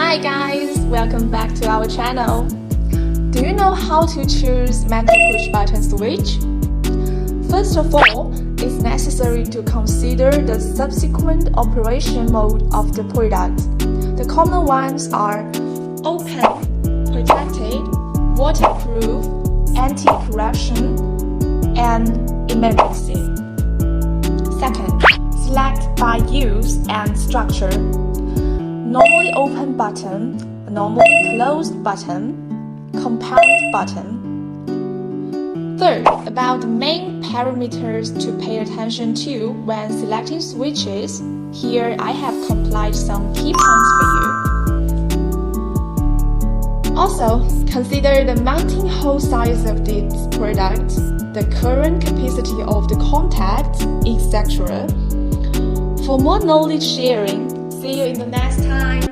Hi guys, welcome back to our channel. Do you know how to choose mental push button switch? First of all, it's necessary to consider the subsequent operation mode of the product. The common ones are open, protected, waterproof, anti-corruption, and emergency. Second, select by use and structure. Normally open button, normally closed button, compound button. Third, about the main parameters to pay attention to when selecting switches. Here I have compiled some key points for you. Also, consider the mounting hole size of this product, the current capacity of the contacts, etc. For more knowledge sharing, see you in the next time.